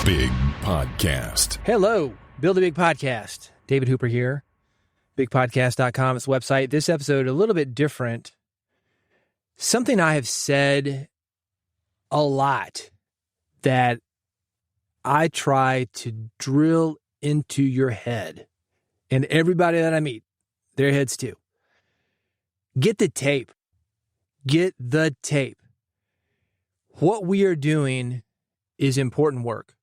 Big Podcast. Hello, Build a Big Podcast. David Hooper here. BigPodcast.com is the website. This episode, a little bit different. Something I have said a lot that I try to drill into your head and everybody that I meet, their heads too. Get the tape. Get the tape. What we are doing is important work.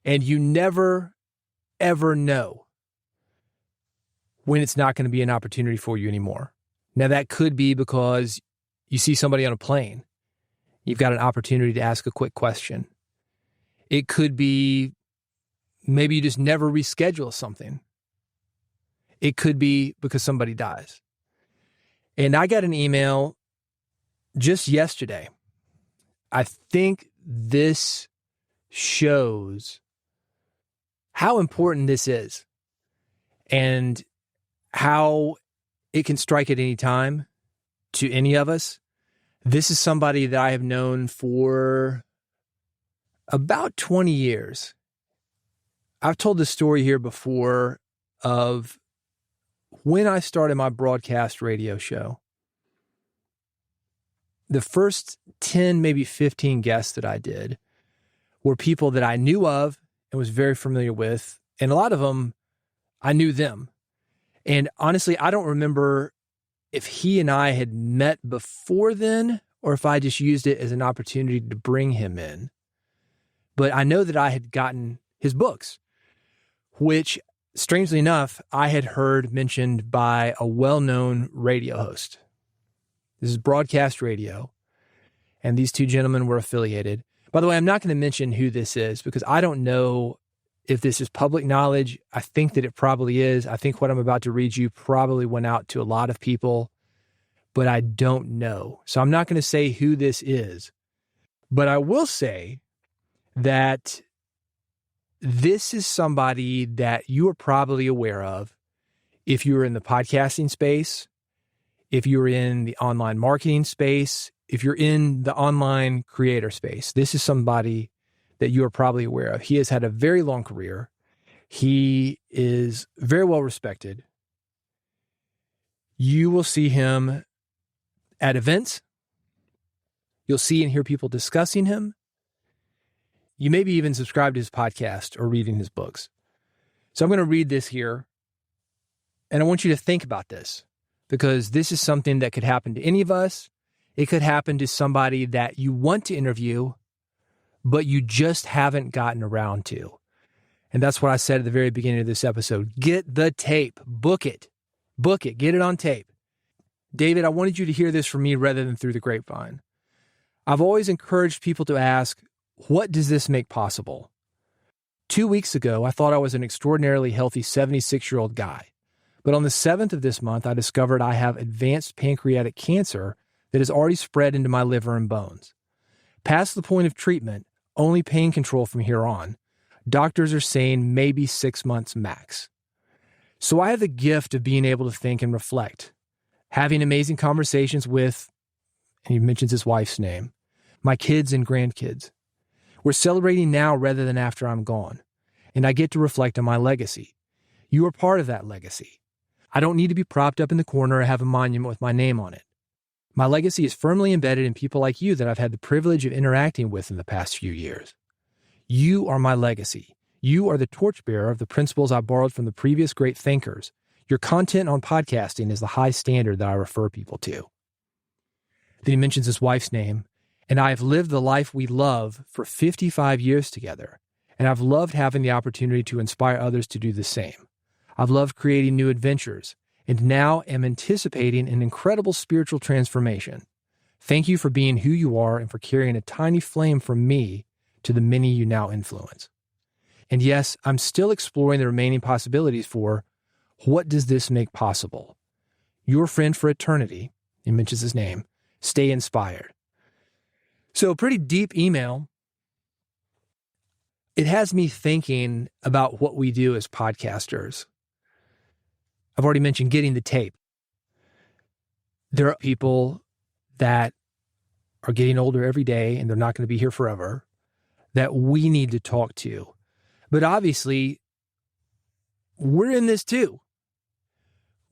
And you never, ever know when it's not going to be an opportunity for you anymore. Now, that could be because you see somebody on a plane. You've got an opportunity to ask a quick question. It could be maybe you just never reschedule something. It could be because somebody dies. And I got an email just yesterday. I think this shows how important this is and how it can strike at any time to any of us. This is somebody that I have known for about 20 years. I've told this story here before of when I started my broadcast radio show. The first 10, maybe 15 guests that I did were people that I knew of and was very familiar with. And a lot of them, I knew them. And honestly, I don't remember if he and I had met before then or if I just used it as an opportunity to bring him in. But I know that I had gotten his books, which, strangely enough, I had heard mentioned by a well-known radio host. This is broadcast radio, and these two gentlemen were affiliated. By the way, I'm not going to mention who this is because I don't know if this is public knowledge. I think that it probably is. I think what I'm about to read you probably went out to a lot of people, but I don't know. So I'm not going to say who this is, but I will say that this is somebody that you are probably aware of if you're in the podcasting space, if you're in the online marketing space, if you're in the online creator space. This is somebody that you are probably aware of. He has had a very long career. He is very well respected. You will see him at events. You'll see and hear people discussing him. You maybe even subscribe to his podcast or reading his books. So I'm going to read this here, and I want you to think about this because this is something that could happen to any of us. It could happen to somebody that you want to interview, but you just haven't gotten around to. And that's what I said at the very beginning of this episode. Get the tape. Book it. Book it. Get it on tape. David, I wanted you to hear this from me rather than through the grapevine. I've always encouraged people to ask, what does this make possible? 2 weeks ago, I thought I was an extraordinarily healthy 76-year-old guy. But on the 7th of this month, I discovered I have advanced pancreatic cancer that has already spread into my liver and bones. Past the point of treatment, only pain control from here on. Doctors are saying maybe 6 months max. So I have the gift of being able to think and reflect, having amazing conversations with, and he mentions his wife's name, my kids and grandkids. We're celebrating now rather than after I'm gone, and I get to reflect on my legacy. You are part of that legacy. I don't need to be propped up in the corner or have a monument with my name on it. My legacy is firmly embedded in people like you that I've had the privilege of interacting with in the past few years. You are my legacy. You are the torchbearer of the principles I borrowed from the previous great thinkers. Your content on podcasting is the high standard that I refer people to. Then he mentions his wife's name, and I have lived the life we love for 55 years together, and I've loved having the opportunity to inspire others to do the same. I've loved creating new adventures, and now am anticipating an incredible spiritual transformation. Thank you for being who you are and for carrying a tiny flame from me to the many you now influence. And yes, I'm still exploring the remaining possibilities for what does this make possible? Your friend for eternity, he mentions his name, stay inspired. So a pretty deep email. It has me thinking about what we do as podcasters. I've already mentioned getting the tape. There are people that are getting older every day and they're not going to be here forever that we need to talk to But obviously, we're in this too.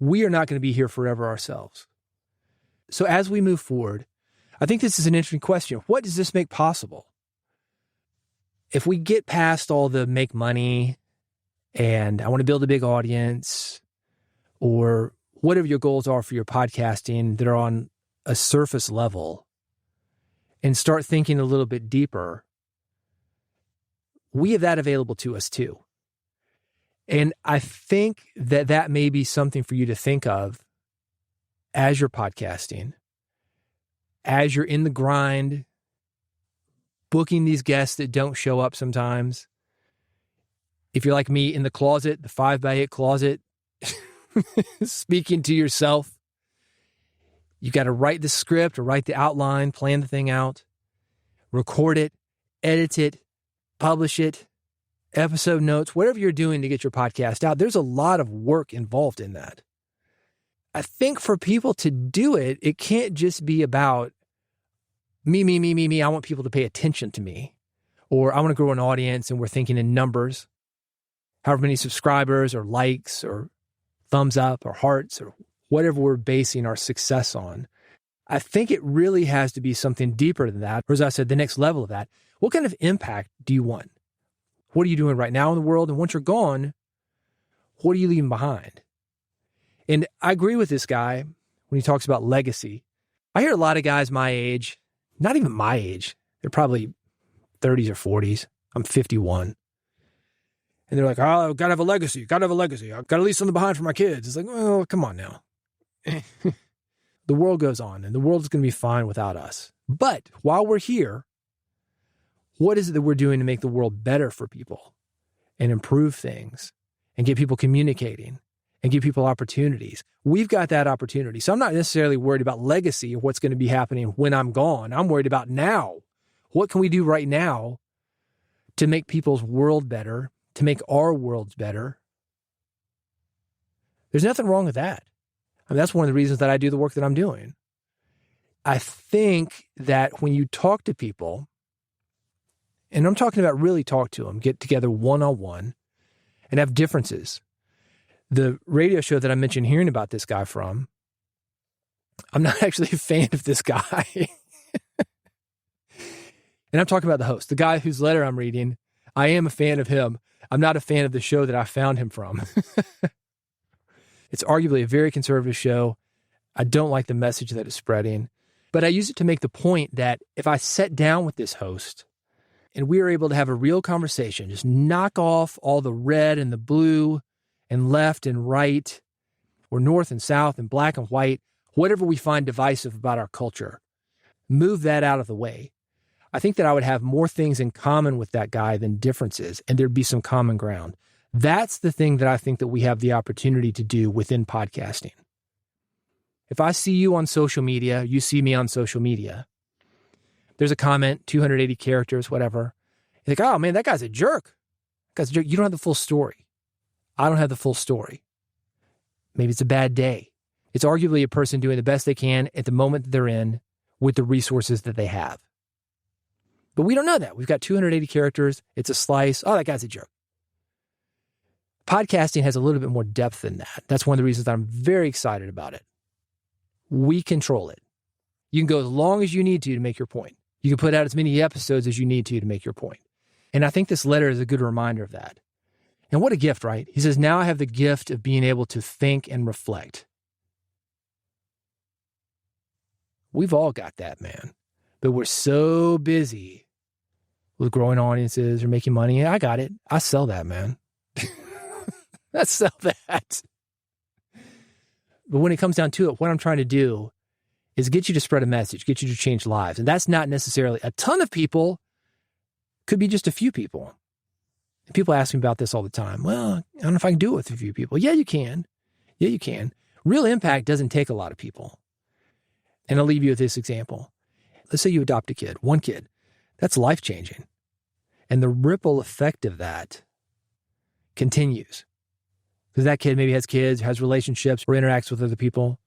We are not going to be here forever ourselves. So as we move forward, I think this is an interesting question. What does this make possible? If we get past all the make money and I want to build a big audience or whatever your goals are for your podcasting that are on a surface level and start thinking a little bit deeper, we have that available to us too. And I think that that may be something for you to think of as you're podcasting, as you're in the grind, booking these guests that don't show up sometimes. If you're like me in the closet, the 5x8 closet, speaking to yourself, you got to write the script or write the outline, plan the thing out, record it, edit it, publish it, episode notes, whatever you're doing to get your podcast out. There's a lot of work involved in that. I think for people to do it, it can't just be about me. I want people to pay attention to me. Or I want to grow an audience and we're thinking in numbers. However many subscribers or likes or thumbs up or hearts or whatever we're basing our success on. I think it really has to be something deeper than that. Or as I said, the next level of that. What kind of impact do you want? What are you doing right now in the world? And once you're gone, what are you leaving behind? And I agree with this guy when he talks about legacy. I hear a lot of guys my age, not even my age, they're probably 30s or 40s. I'm 51. And they're like, oh, I've got to have a legacy. I've got to leave something behind for my kids. It's like, well, come on now. The world goes on and the world's going to be fine without us. But while we're here, what is it that we're doing to make the world better for people and improve things and get people communicating and give people opportunities? We've got that opportunity. So I'm not necessarily worried about legacy or what's going to be happening when I'm gone. I'm worried about now. What can we do right now to make people's world better, to make our worlds better? There's nothing wrong with that. I mean, that's one of the reasons that I do the work that I'm doing. I think that when you talk to people, and I'm talking about really talk to them, get together one-on-one and have differences. The radio show that I mentioned hearing about this guy from, I'm not actually a fan of this guy. And I'm talking about the host, the guy whose letter I'm reading. I am a fan of him. I'm not a fan of the show that I found him from. It's arguably a very conservative show. I don't like the message that it's spreading, but I use it to make the point that if I sat down with this host and we were able to have a real conversation, just knock off all the red and the blue and left and right, or north and south and black and white, whatever we find divisive about our culture, move that out of the way. I think that I would have more things in common with that guy than differences, and there'd be some common ground. That's the thing that I think that we have the opportunity to do within podcasting. If I see you on social media, you see me on social media, there's a comment, 280 characters, whatever. You're like, oh man, that guy's a jerk. That guy's a jerk. You don't have the full story. I don't have the full story. Maybe it's a bad day. It's arguably a person doing the best they can at the moment that they're in with the resources that they have. But we don't know that. We've got 280 characters. It's a slice. Oh, that guy's a jerk. Podcasting has a little bit more depth than that. That's one of the reasons that I'm very excited about it. We control it. You can go as long as you need to make your point. You can put out as many episodes as you need to make your point. And I think this letter is a good reminder of that. And what a gift, right? He says, now I have the gift of being able to think and reflect. We've all got that, man. But we're so busy with growing audiences or making money. I got it. I sell that, man. I sell that. But when it comes down to it, what I'm trying to do is get you to spread a message, get you to change lives. And that's not necessarily a ton of people. Could be just a few people. And people ask me about this all the time. Well, I don't know if I can do it with a few people. Yeah, you can. Yeah, you can. Real impact doesn't take a lot of people. And I'll leave you with this example. Let's say you adopt a kid, one kid. That's life-changing. And the ripple effect of that continues. Because that kid maybe has kids, has relationships, or interacts with other people.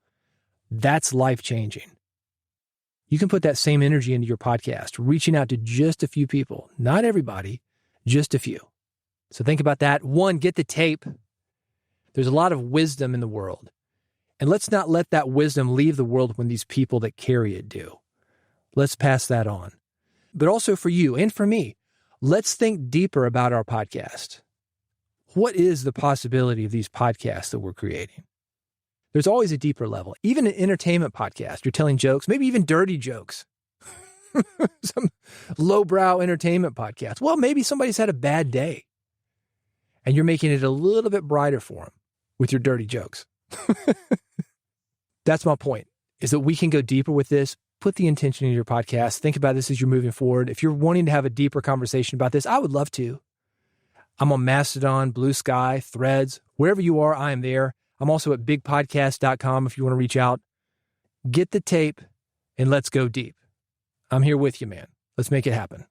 That's life-changing. You can put that same energy into your podcast, reaching out to just a few people. Not everybody, just a few. So think about that. 1, get the tape. There's a lot of wisdom in the world. And let's not let that wisdom leave the world when these people that carry it do. Let's pass that on. But also for you and for me, let's think deeper about our podcast. What is the possibility of these podcasts that we're creating? There's always a deeper level. Even an entertainment podcast, you're telling jokes, maybe even dirty jokes. Some lowbrow entertainment podcast. Well, maybe somebody's had a bad day and you're making it a little bit brighter for them with your dirty jokes. That's my point, is that we can go deeper with this. Put the intention in your podcast. Think about this as you're moving forward. If you're wanting to have a deeper conversation about this, I would love to. I'm on Mastodon, Blue Sky, Threads, wherever you are, I am there. I'm also at bigpodcast.com if you want to reach out. Get the tape and let's go deep. I'm here with you, man. Let's make it happen.